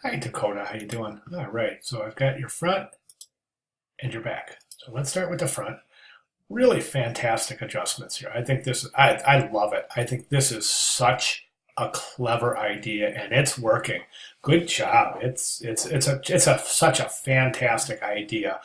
Hi Dakota, how you doing? All right, so I've got your front and your back. So let's start with the front. Really fantastic adjustments here. I think I love it. I think this is such a clever idea and it's working. Good job. It's such a fantastic idea.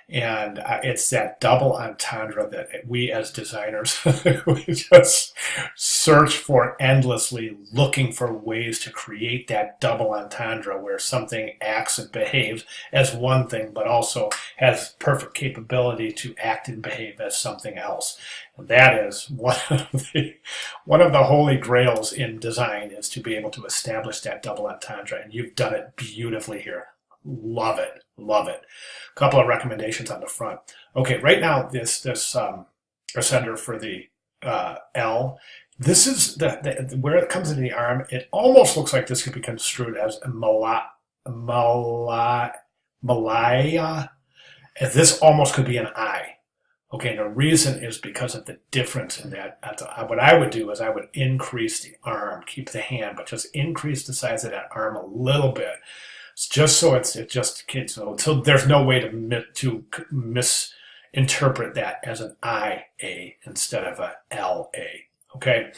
And it's that double entendre that we as designers we just search for endlessly, looking for ways to create that double entendre where something acts and behaves as one thing, but also has perfect capability to act and behave as something else. And that is one of the holy grails in design, is to be able to establish that double entendre, and you've done it beautifully here. Love it, love it. A couple of recommendations on the front. Okay, right now this ascender for the L. This is where it comes into the arm. It almost looks like this could be construed as a Malaya. This almost could be an I. Okay, and the reason is because of the difference in that. What I would do is I would increase the arm, keep the hand, but just increase the size of that arm a little bit. Just so it just kids. So there's no way to misinterpret that as an IA instead of a LA. Okay.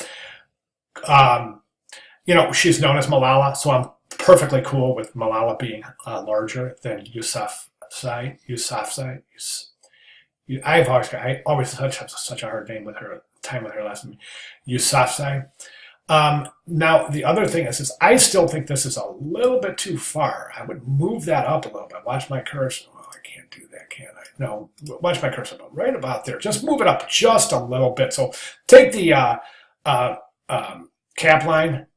She's known as Malala, so I'm perfectly cool with Malala being larger than Yousafzai. I always had such a hard name with her time with her last name, Yousafzai. Now, the other thing is I still think this is a little bit too far. I would move that up a little bit. Watch my cursor. Oh, I can't do that, can I? No, watch my cursor. Right about there. Just move it up just a little bit. So take the cap line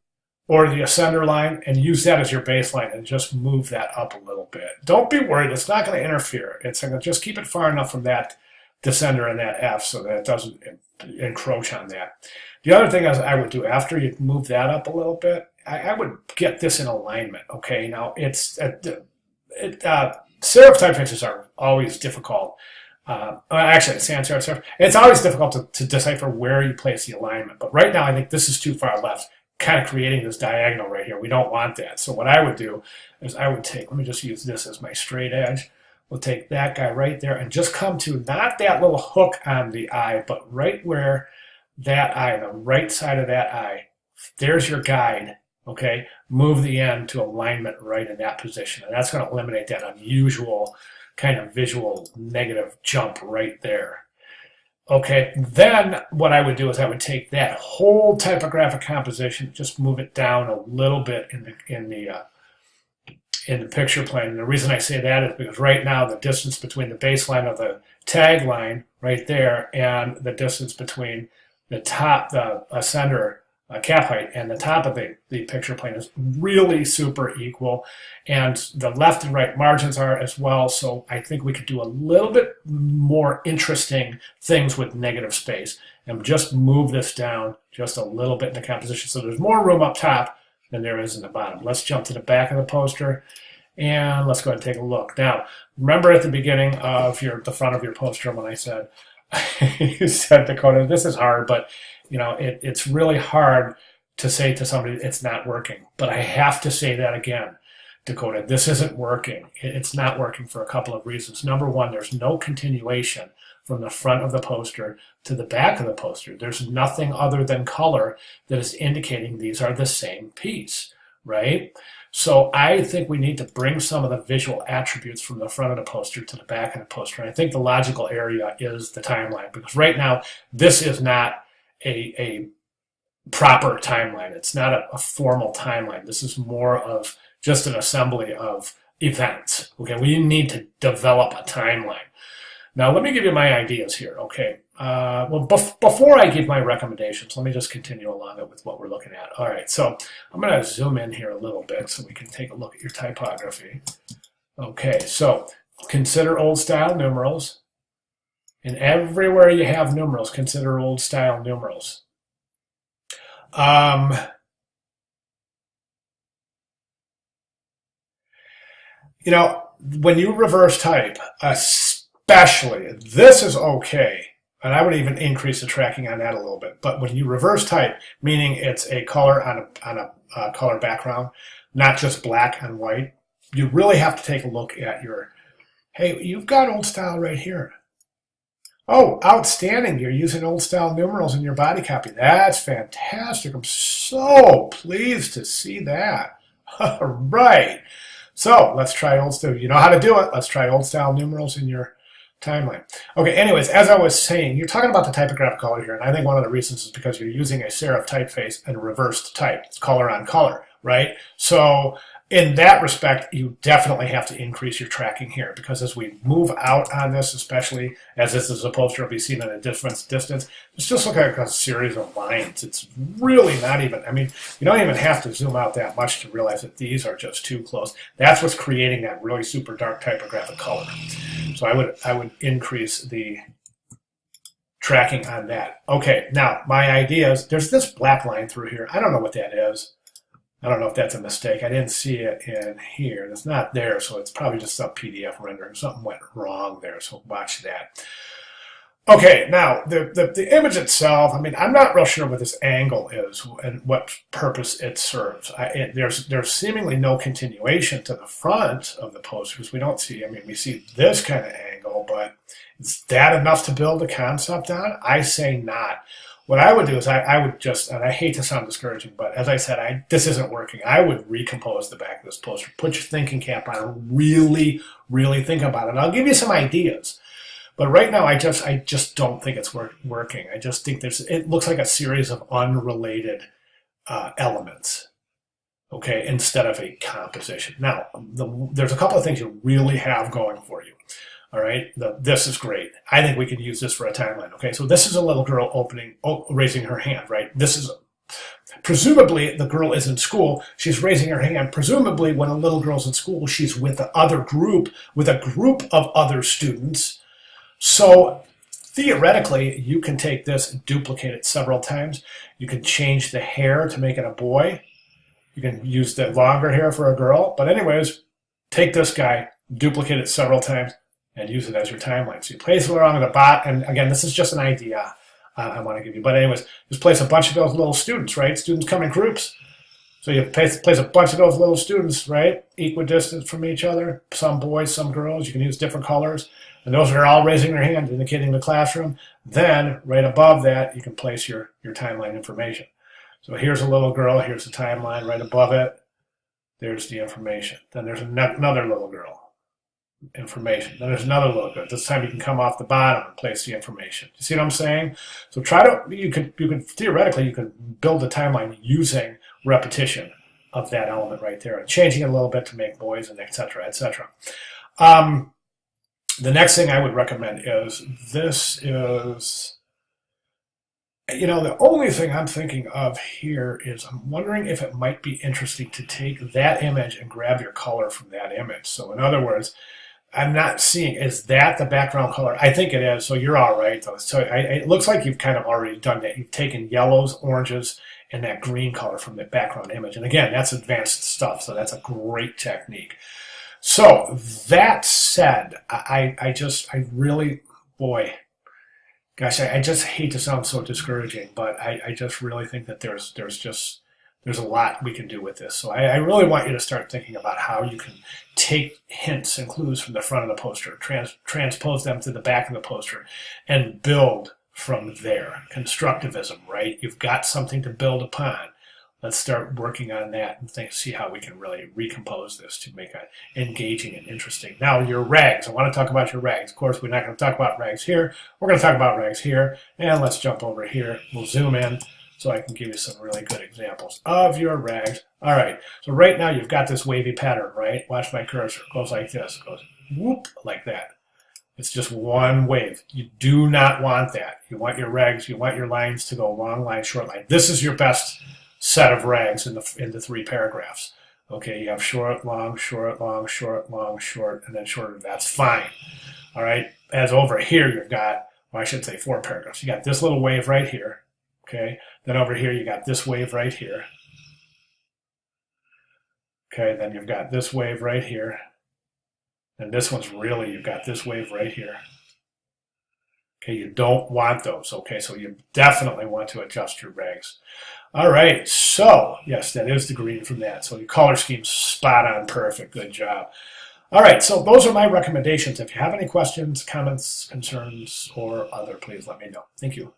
or the ascender line and use that as your baseline and just move that up a little bit. Don't be worried. It's not going to interfere. It's going to just keep it far enough from that descender and that F so that it doesn't encroach on that. The other thing I would do after you move that up a little bit, I would get this in alignment. Okay, now serif typefaces are always difficult. Actually, sans serif, it's always difficult to decipher where you place the alignment. But right now, I think this is too far left, kind of creating this diagonal right here. We don't want that. So what I would do is let me just use this as my straight edge. We'll take that guy right there and just come to not that little hook on the eye, but right where that eye, the right side of that eye, there's your guide, okay? Move the end to alignment right in that position. And that's going to eliminate that unusual kind of visual negative jump right there. Okay, then what I would do is I would take that whole typographic composition, just move it down a little bit in the picture plane. And the reason I say that is because right now the distance between the baseline of the tag line right there and the distance between the center cap height and the top of the picture plane is really super equal. And the left and right margins are as well. So I think we could do a little bit more interesting things with negative space and just move this down just a little bit in the composition. So there's more room up top than there is in the bottom. Let's jump to the back of the poster and let's go ahead and take a look. Now, remember at the beginning of the front of your poster when I said, you said, Dakota, this is hard, but it's really hard to say to somebody it's not working. But I have to say that again, Dakota, this isn't working. It's not working for a couple of reasons. Number one, there's no continuation from the front of the poster to the back of the poster. There's nothing other than color that is indicating these are the same piece, right? So I think we need to bring some of the visual attributes from the front of the poster to the back of the poster. And I think the logical area is the timeline, because right now this is not a proper timeline. It's not a formal timeline. This is more of just an assembly of events. Okay, we need to develop a timeline. Now, let me give you my ideas here. Okay, before I give my recommendations, let me just continue along it with what we're looking at. All right, so I'm going to zoom in here a little bit so we can take a look at your typography. Okay, so consider old style numerals. And everywhere you have numerals, consider old style numerals. When you reverse type, especially, this is okay. And I would even increase the tracking on that a little bit. But when you reverse type, meaning it's a color on a color background, not just black and white. You really have to take a look at your, hey, you've got old style right here. Oh, outstanding. You're using old style numerals in your body copy. That's fantastic. I'm so pleased to see that. All right. So let's try old style. You know how to do it. Let's try old style numerals in your timeline. Okay, anyways, as I was saying, you're talking about the typographic color here, and I think one of the reasons is because you're using a serif typeface and reversed type. It's color on color, right? So in that respect, you definitely have to increase your tracking here, because as we move out on this, especially as this is a poster will be seen at a different distance, it's just like a series of lines. It's really not even, I mean, you don't even have to zoom out that much to realize that these are just too close. That's what's creating that really super dark typographic color. So I would increase the tracking on that. Okay, now my idea is there's this black line through here. I don't know what that is. I don't know if that's a mistake. I didn't see it in here. It's not there, so it's probably just some PDF rendering. Something went wrong there, so watch that. Okay, now the image itself, I mean, I'm not real sure what this angle is and what purpose it serves. There's seemingly no continuation to the front of the posters. We don't see, I mean, we see this kind of angle, but is that enough to build a concept on? I say not. What I would do is I would just, and I hate to sound discouraging, but as I said, this isn't working. I would recompose the back of this poster. Put your thinking cap on and really, really think about it. I'll give you some ideas. But right now, I just don't think it's working. I just think it looks like a series of unrelated elements, okay, instead of a composition. Now, there's a couple of things you really have going for you. All right, this is great. I think we could use this for a timeline. Okay, so this is a little girl raising her hand, right? This is, presumably the girl is in school. She's raising her hand. Presumably when a little girl's in school, she's with the other group, with a group of other students. So theoretically, you can take this and duplicate it several times. You can change the hair to make it a boy. You can use the longer hair for a girl. But anyways, take this guy, duplicate it several times, and use it as your timeline. So you place it along the bottom, and again, this is just an idea I want to give you. But anyways, just place a bunch of those little students, right? Students come in groups. So you place a bunch of those little students, right? Equidistant from each other. Some boys, some girls. You can use different colors. And those are all raising their hand, indicating the classroom. Then, right above that, you can place your timeline information. So here's a little girl. Here's the timeline right above it. There's the information. Then there's another little girl. Information. Then there's another little girl. This time you can come off the bottom and place the information. You see what I'm saying? So you can theoretically, you can build the timeline using repetition of that element right there and changing it a little bit to make boys and et cetera, et cetera. The next thing I would recommend is this is, you know, the only thing I'm thinking of here is I'm wondering if it might be interesting to take that image and grab your color from that image. So in other words, I'm not seeing, is that the background color? I think it is, so you're all right, though. So it looks like you've kind of already done that. You've taken yellows, oranges, and that green color from the background image. And again, that's advanced stuff, so that's a great technique. So that said, I really, boy, gosh, I just hate to sound so discouraging, but I just really think that there's a lot we can do with this. So I really want you to start thinking about how you can take hints and clues from the front of the poster, transpose them to the back of the poster, and build from there. Constructivism, right? You've got something to build upon. Let's start working on that and see how we can really recompose this to make it engaging and interesting. Now, your rags. I want to talk about your rags. Of course, we're not going to talk about rags here. We're going to talk about rags here. And let's jump over here. We'll zoom in so I can give you some really good examples of your rags. All right. So right now, you've got this wavy pattern, right? Watch my cursor. It goes like this. It goes whoop, like that. It's just one wave. You do not want that. You want your rags, you want your lines to go long line, short line. This is your best set of rags in the 3 paragraphs. Okay, you have short, long, short, long, short, long, short, and then shorter. That's fine. All right. As over here, you've got, well, I should say 4 paragraphs. You got this little wave right here. Okay. Then over here, you got this wave right here. Okay. Then you've got this wave right here. And this one's really, you've got this wave right here. Okay, you don't want those. Okay, so you definitely want to adjust your regs. All right, so yes, that is the green from that. So your color scheme's spot on, perfect, good job. All right, so those are my recommendations. If you have any questions, comments, concerns, or other, please let me know. Thank you.